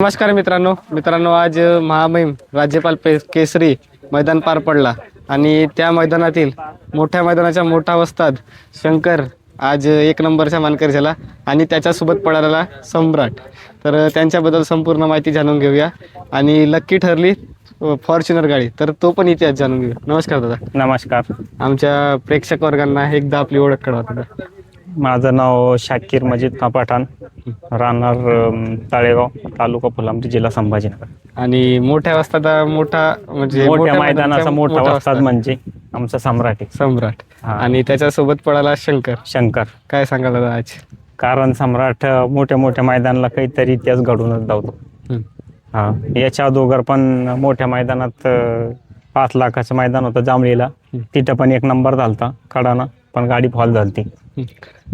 नमस्कार मित्रांनो आज महामहिम राज्यपाल केसरी मैदान पार पडला आणि त्या मैदानातील मोठ्या मैदानाच्या मोठा वस्ताद शंकर आज एक नंबरचा मानकरी झाला आणि त्याच्यासोबत पळालेला सम्राट. तर त्यांच्याबद्दल संपूर्ण माहिती जाणून घेऊया आणि लक्की ठरली फॉर्च्युनर गाडी, तर तो पण इतिहास जाणून घेऊया. नमस्कार दादा. नमस्कार. आमच्या प्रेक्षक वर्गांना एकदा आपली ओळख कळवा दादा. माझं नाव शाकीर मजीद पठाण, राहणार तळेगाव, तालुका फुलंब्री, जिल्हा संभाजीनगर. आणि मोठ्या वस्ताद मोठा म्हणजे मोठ्या मैदानाचा मोठा वस्ताद म्हणजे आमचा सम्राट आहे. सम्राट हा. आणि त्याच्यासोबत पळाला शंकर. शंकर. काय सांगाल दादा आज? कारण सम्राट मोठ्या मोठ्या मैदानाला काहीतरी इतिहास घडूनच धावतो. हा, याच्या दोघर पण मोठ्या मैदानात 5 लाखाचं मैदान होतं जांभळीला, तिथं पण एक नंबर झालता कडाना, पण गाडी फॉल झालती.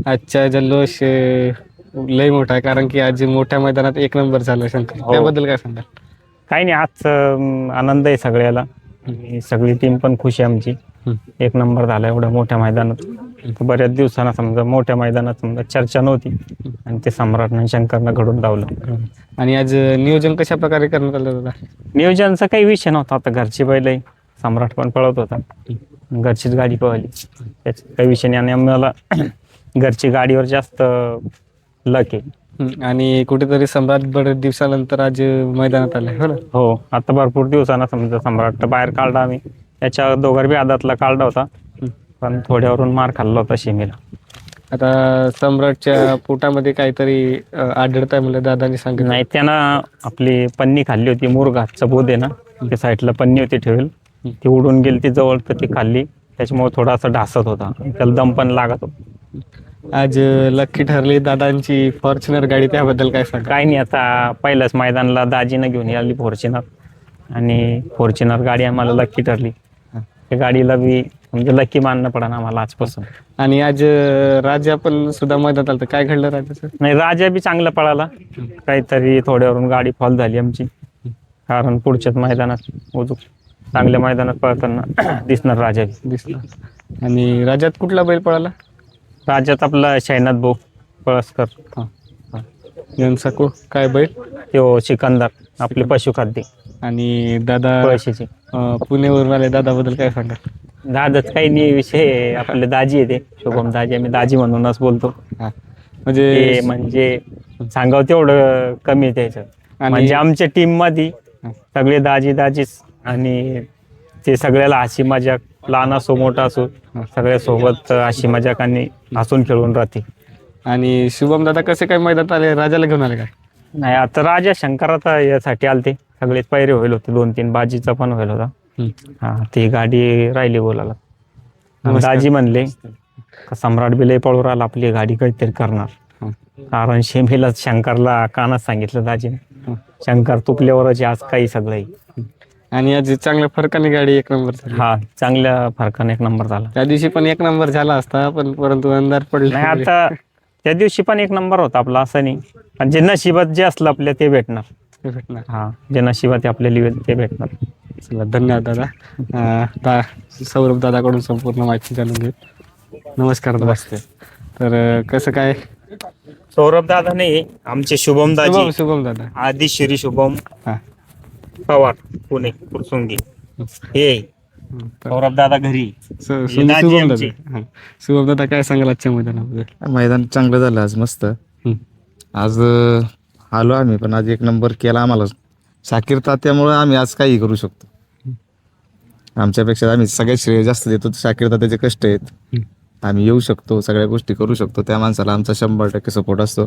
आजचा जल्लोष लय मोठा आहे, कारण की आज मोठ्या मैदानात एक नंबर झाला शंकर. हो. त्याबद्दल काय सांगाल? काही नाही, आज आनंद आहे सगळ्याला. सगळी टीम पण खुश आहे आमची. एक नंबर झाला एवढ्या मोठ्या मैदानात. बऱ्याच दिवसांना समजा मोठ्या मैदानात समजा चर्चा नव्हती आणि ते सम्राटनं शंकरनं घडून धावलं. आणि आज नियोजन कशा प्रकारे करण्यात आलं दादा? नियोजनचा काही विषय नव्हता. आता घरची बैल आहे, सम्राट पण पळत होता, घरचीच गाडी पळली, त्याचा काही विषय नाही. आणि आम्हाला घरची गाडीवर जास्त लक आहे. आणि कुठेतरी सम्राट बरेच दिवसानंतर आज मैदानात आलाय, हो ना? हो, आता भरपूर दिवसांना समजा सम्राट बाहेर काढला आम्ही. त्याच्या दोघर बी आदातला काढला होता, पण थोड्यावरून मार खाल्ला होता शिमेला. आता सम्राटच्या पोटामध्ये काहीतरी आढळत आहे मला दादानी सांगितलं. नाही, त्यानं आपली पन्नी खाल्ली होती, मुरघाटचं बोध आहे ना, त्या साईडला पन्नी होती ठेवेल, ती उडून गेली ती जवळ, तर ती खाल्ली, त्याच्यामुळे थोडासा ढासत होता, त्याला दम पण लागत होता. आज लक्की ठरली दादांची फॉर्च्युनर गाडी, त्याबद्दल काय सांगा? काही नाही, आता पहिल्याच मैदानाला दाजीनं घेऊन आली फॉर्च्युनर, आणि फॉर्च्युनर गाडी आम्हाला लक्की ठरली. त्या गाडीला बी म्हणजे लक्की मानणं पडा ना आम्हाला आजपासून. आणि आज राजा पण सुद्धा मैदानात आलं, काय घडलं राजाचं? नाही, राजा बी चांगला पळाला, काहीतरी थोड्यावरून गाडी फॉल झाली आमची, कारण पुढच्याच मैदानात उजूक चांगल्या मैदानात पळताना दिसणार राजा बी. दिसला. आणि राजात कुठला बैल पळाला? राज्यात आपला शैनाथ भाऊ पळसकर यांचा काय बैल? तो सिकंदर, आपले पशुखाद्य. आणि दादा पळशीचे पुण्यावरून आले, दादाबद्दल काय सांगा? दादाच काही नाही विषय, आपले दाजी आहे ते शुभम दाजी, आम्ही दाजी म्हणूनच बोलतो. म्हणजे सांगावं तेवढं कमी आहे त्याच्यात. म्हणजे आमच्या टीम मध्ये सगळे दाजी दाजीच, आणि ते सगळ्याला हसी मजाक, लहान असो मोठा असो, सगळ्या सोबत हसी मजाक आणि हसून खेळून राहते. आणि शुभम दादा कसे काय मैदानात आले? राजाला घेऊन आले काय? नाही, आता राजा शंकराचा यासाठी आलते, सगळेच पैरे होईल होते, 2-3 बाजीचा पण होईल होता. हा, ती गाडी राहिली बोलायला. दाजी म्हणले का सम्राट बी लय पळू राहिला, आपली गाडी काहीतरी करणार. कारण शेमीला शंकरला कानात सांगितलं दाजीने, शंकर तुपल्यावरच आज काही सगळं. आणि आज चांगल्या फरकाने गाडी एक नंबर झाली. हा, चांगल्या फरकाने एक नंबर झाला. त्या दिवशी पण एक नंबर झाला असता, पण परंतु अंधार पडला. नाही, आता त्या दिवशी पण एक नंबर होता आपला, असं नाही. पण जे नशिबात जे असलं आपल्या ते भेटणार. हा, जे नशिबात आपल्याला ते भेटणार. चला, धन्यवाद दादा. सौरभ दादाकडून संपूर्ण माहिती जाणून घेऊ. नमस्कार दादा. तर कसं काय? सौरभ दादा नाही, आमचे शुभम दाजी, शुभम दादा, आधी श्री शुभम हा, पवार, पुणे कुरसुंगी, हे सौरभ दादा घरी. शुभम दादा. शुभम दादा, काय सांगाल आजच्या मैदानाबद्दल? मैदान चांगलं झालं आज, मस्त. आज आलो आम्ही, पण आज एक नंबर केला आम्हाला शाकीर तात्यामुळे. आम्ही आज काही करू शकतो. आमच्यापेक्षा आम्ही सगळ्यात श्रेय जास्त देतो शाकीर तात्याचे कष्ट आहेत. आम्ही येऊ शकतो, सगळ्या गोष्टी करू शकतो. त्या माणसाला आमचा 100% सपोर्ट असतो,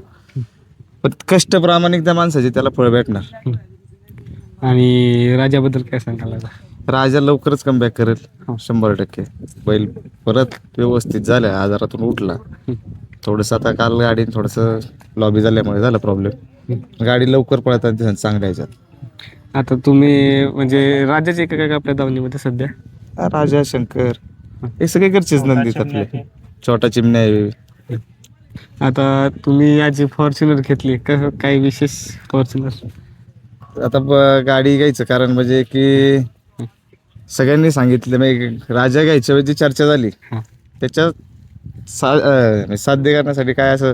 पण कष्ट प्रामाणिक त्या माणसाचे त्याला फळ भेटणार. आणि राजाबद्दल काय सांगाल? राजा लवकरच कमबॅक करेल 100%. बैल परत व्यवस्थित झाल्या, आजारातून उठला. थोडंसं आता काल गाडी थोडंसं लॉबी झाल्यामुळे झालं प्रॉब्लेम. गाडी लवकर पळतात चांगल्या ह्याच्यात. आता तुम्ही म्हणजे राजाचे काय आपल्या दावणीमध्ये सध्या? राजा, शंकर, हे सगळे घरचेच नंदीत आपले. छोटा चिमण्या आहे. आता तुम्ही आज फॉर्च्युनर घेतली, काय विशेष फॉर्च्युनर? आता गाडी घ्यायचं कारण म्हणजे की सगळ्यांनी सांगितलं, म्हणजे राजा घ्यायच्या वेळी जी चर्चा झाली त्याच्यात साध्य करण्यासाठी काय असं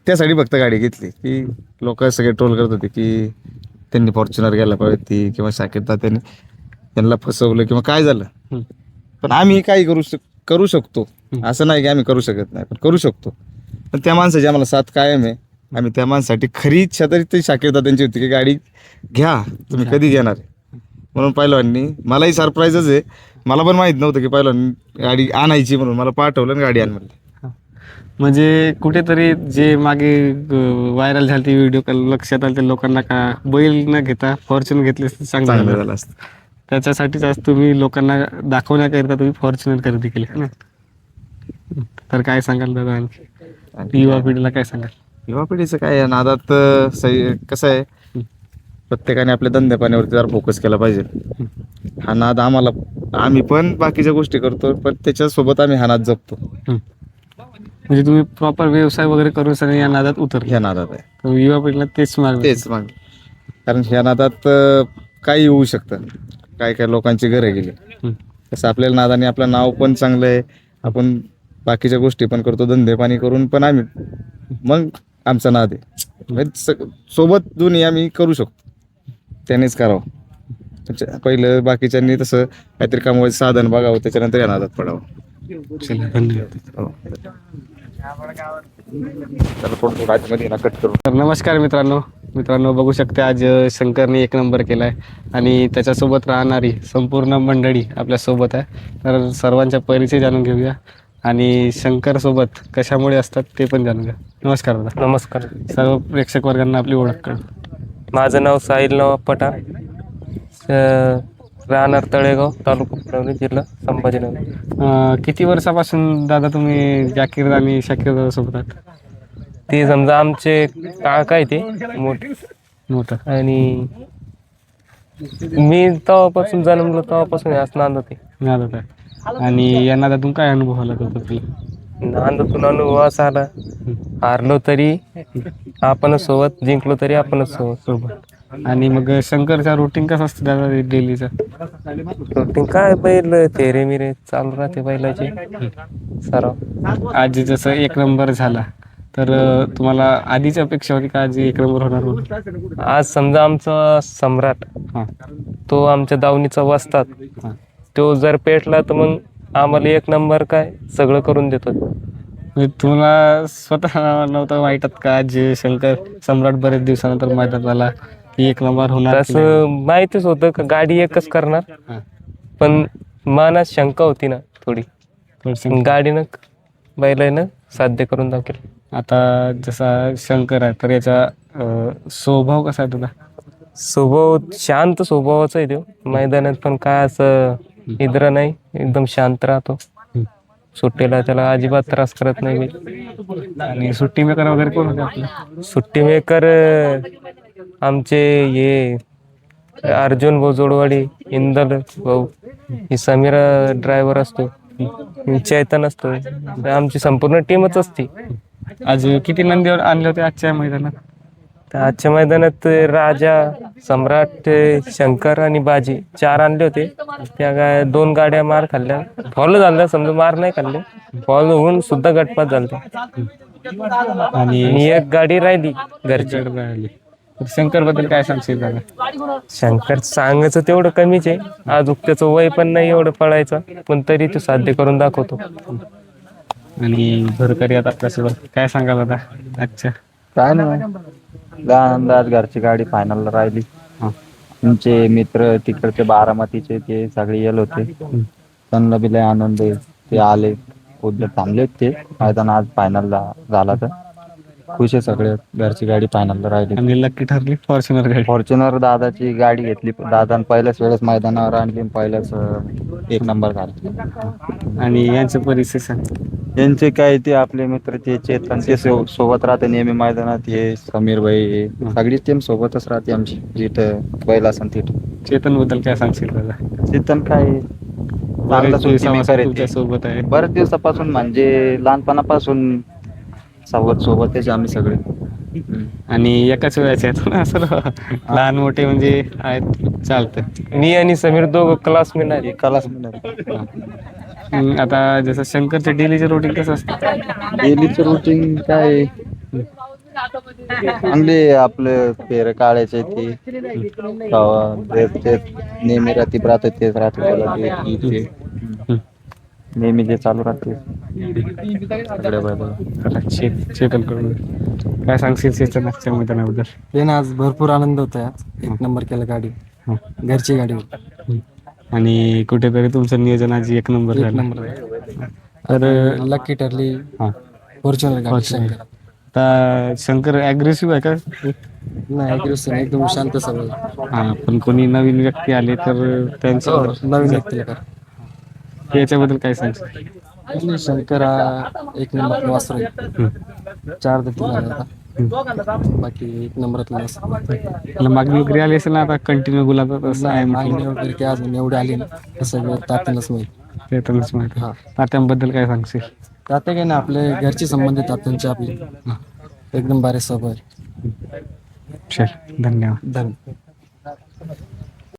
त्यासाठी फक्त गाडी घेतली की लोक सगळे ट्रोल करत होते की त्यांनी फॉर्च्युनर घ्यायला पाहिजे होती किंवा शाकिरता त्यांना फसवलं किंवा काय झालं. पण आम्ही काही करू शकतो असं नाही की आम्ही करू शकत नाही, पण करू शकतो. पण त्या माणसाची आम्हाला साथ कायम आहे. आम्ही त्या माणसासाठी खरी इच्छा तरी ती शाकिरता त्यांची होती की गाडी घ्या, तुम्ही कधी घेणार. म्हणून पहिलवानी मलाही सरप्राईजच आहे. मला पण माहित नव्हतं की पहिलवानी गाडी आणायची म्हणून मला पाठवलं आणि गाडी आण म्हणली. म्हणजे कुठेतरी जे मागे व्हायरल झाली व्हिडिओ लक्षात आले लोकांना का बैल न घेता फॉर्च्युनर घेतले असते चांगलं चांगलं झालं. झालं असतं. त्याच्यासाठीच आज तुम्ही लोकांना दाखवण्याकरिता तुम्ही फॉर्च्युनर खरेदी केली है ना. तर काय सांगाल दादा आणखी युवा पिढीला काय सांगाल? युवा पिढीचं काय आहे, नादात कसं आहे, प्रत्येकाने आपल्या धंद्यापाण्यावरती जरा फोकस केला पाहिजे. हा नाद आम्ही पण बाकीच्या गोष्टी करतो, पण त्याच्यासोबत आम्ही हा नाद जपतो. म्हणजे तुम्ही प्रॉपर व्यवसाय वगैरे करून सगळे या नादात उतरले. ह्या नादात आहे तर युवा पिढीला तेच मार्ग तेच मग, कारण ह्या नादात काही होऊ शकतं. काय काय लोकांची घरं गेली. तसं आपल्याला नादाने आपलं नाव पण चांगलं आहे. आपण बाकीच्या गोष्टी पण करतो, धंदे पाणी करून पण आम्ही मग आमचा नाद आहे. म्हणजे सोबत दोन्ही आम्ही करू शकतो, त्यानेच करावं. पहिलं बाकीच्यांनी तसं काहीतरी कमवायचं साधन बघावं, त्याच्यानंतर या नादात पडावं. चला धन्यवाद. हो. त्याला थोडं आतमध्ये कट करू. तर नमस्कार मित्रांनो बघू शकते आज शंकरने 1 नंबर केलाय आणि त्याच्यासोबत राहणारी संपूर्ण मंडळी आपल्या सोबत आहे. तर सर्वांचा परिचय जाणून घेऊया आणि शंकर सोबत कशामुळे असतात ते पण जाणून घ्या. नमस्कार दादा. नमस्कार. सर्व प्रेक्षक वर्गांना आपली ओळख कळ. माझं नाव साहिल नवाब पठाण, राहणार तळेगाव, तालुका पुरवणी, जिल्हा संभाजीनगर. किती वर्षापासून दादा तुम्ही जाकीर आणि शाकीर दादा सोबत आहात? ते समजा आमचे काका आहे ते मोठं आणि मी तेव्हापासून जन्मलो तेव्हापासून याच नांदत आहे. नादात आहे. आणि या नादातून काय अनुभव आला होता तुला? नांदतून अनुभव असा आला, हारलो तरी आपणच सोबत, जिंकलो तरी आपणच सोबत. आणि मग शंकरचा रुटीन कसं असतं दादा डेलीचा? रुटीन काय, बैल तेरे मिरे चालू राहते बैलाचे सराव. आज जसं 1 नंबर झाला तर तुम्हाला आधीची अपेक्षा होती का आज 1 नंबर होणार म्हणून? आज समजा आमचा सम्राट, हां तो आमच्या दावणीचा वस्तात, हां. तो जर पेटला तर मग आम्हाला 1 नंबर काय सगळं करून देतो. म्हणजे तुम्हाला स्वतः नव्हतं वाईटात का आज शंकर सम्राट बरेच दिवसानंतर मैदानात आला की 1 नंबर होणार? तसं माहितीच होतं का गाडी एकच करणार, हां. पण मनात शंका होती ना थोडी. थोडंसं गाडीनं बैलानं साध्य करून दाखवलं. आता जसा शंकर आहे तर याचा स्वभाव कसा आहे तुला? स्वभाव शांत स्वभावाचा आहे तो. मैदानात पण काय असं इद्र नाही, एकदम शांत राहतो. सुट्टीला त्याला अजिबात त्रास करत नाही मी. आणि सुट्टी मेकर वगैरे कोण होते आपले? सुट्टी मेकर आमचे हे अर्जुन भाऊ जोडवाडी, इंदल भाऊ, हे समीरा ड्रायव्हर असतो, चैतन असतो, आमची संपूर्ण टीमच असते. आज किती नंदीवर आणले होते आजच्या मैदानात? तर आजच्या मैदानात राजा, सम्राट, शंकर आणि बाजी 4 आणले होते. त्या 2 गाड्या मार खाल्ल्या, फॉल झाल्या, समजा मार नाही खाल्ले, फॉल होऊन सुद्धा गटपात झालते. आणि आणि 1 गाडी राहिली घरची. शंकर बद्दल काय सांगशील दादा? शंकर सांगायचं तेवढं कमीच आहे. आज त्याचं वय पण नाही एवढं पळायचं, पण तरी तो साध्य करून दाखवतो. आणि भरकरी आता आपल्यासोबत काय सांगाल आता आजच्या? काय नाही, अंदाज घरची गाडी फायनलला राहिली. हां. तुमचे मित्र तिकडचे बारामतीचे ते सगळे येल होते, त्यांना बी लय आनंद आहे. ते आले, उद्या थांबले ते मैदान, आज फायनलला झाला तर खुश आहे सगळे. घरची गाडी फायनलला राहिली. आणि लकी ठरली फॉर्च्युनर गाडी. फॉर्च्युनर दादाची गाडी घेतली, दादान पहिल्याच वेळेस मैदानावर आणली, पहिल्याच 1 नंबर झाला. आणि यांचं परिचय सांग. यांचे काय ते आपले मित्र ते चेतन, ते सोबत राहते नेहमी मैदानात. हे समीर भाई, सगळी टीम सोबतच राहते आमची, जिथं बैल असेल तिथं. चेतन बद्दल काय सांगशील दादा? चेतन काय बरेच दिवसापासून तुमच्या सोबत आहे. बऱ्याच दिवसापासून, म्हणजे लहानपणापासून सोबतच आम्ही सगळे. आणि एकाच वेळाचे आहेत ना सर्व, लहान मोठे म्हणजे आहेत, चालतं. मी आणि समीर दोघं क्लासमेट आहे. एकालाच आता जसं शंकरचं डेलीचं रुटीन कसं असतं? डेलीचं रुटीन काय, चांगले आपलं पेर काढायचे ते तेच नेहमी राहते राहते तेच राहते त्याला ते नेहमी जे चालू राहते सगळ्या बैलाला. चला, चेतन कडून काय सांगशील चेतन आजच्या मैदानाबद्दल? ते ना आज भरपूर आनंद होतोय. आज एक नंबर केलं गाडी, घरची गाडी होती. आणि कुठेतरी तुमचं नियोजन आज एक नंबर एक झालं. नंबर तर लकी ठरली हां, फॉर्च्युनर गाडी. Fortuner. आता शंकर ॲग्रेसिव्ह आहे का? नाही aggressive नाही, एकदम शांत सवय. हां, पण कोणी नवीन व्यक्ती आले तर त्यांचं नवीन व्यक्तीला कर. याच्याबद्दल काय सांगशील? आणि शंकर हा एक नंबर वासर आहे. 4 दत्ती झाला आता. बाकी एक नंबरातला वासर. त्याला मागणी वगैरे आली असेल ना, आता कंटिन्यू गुलाबात असं आहे मागणी म्हटलं. वगैरे काय अजून एवढी आली ना, तसं वेळ तात्यालाच माहिती. चेतनच माहिती. हां. तात्यांबद्दल काय सांगशील? तात्या काय ना, आपले घरचे संबंध तात्यांचे आपले एकदम बारे स्वभाव आहे. चल, धन्यवाद. धन्यवाद.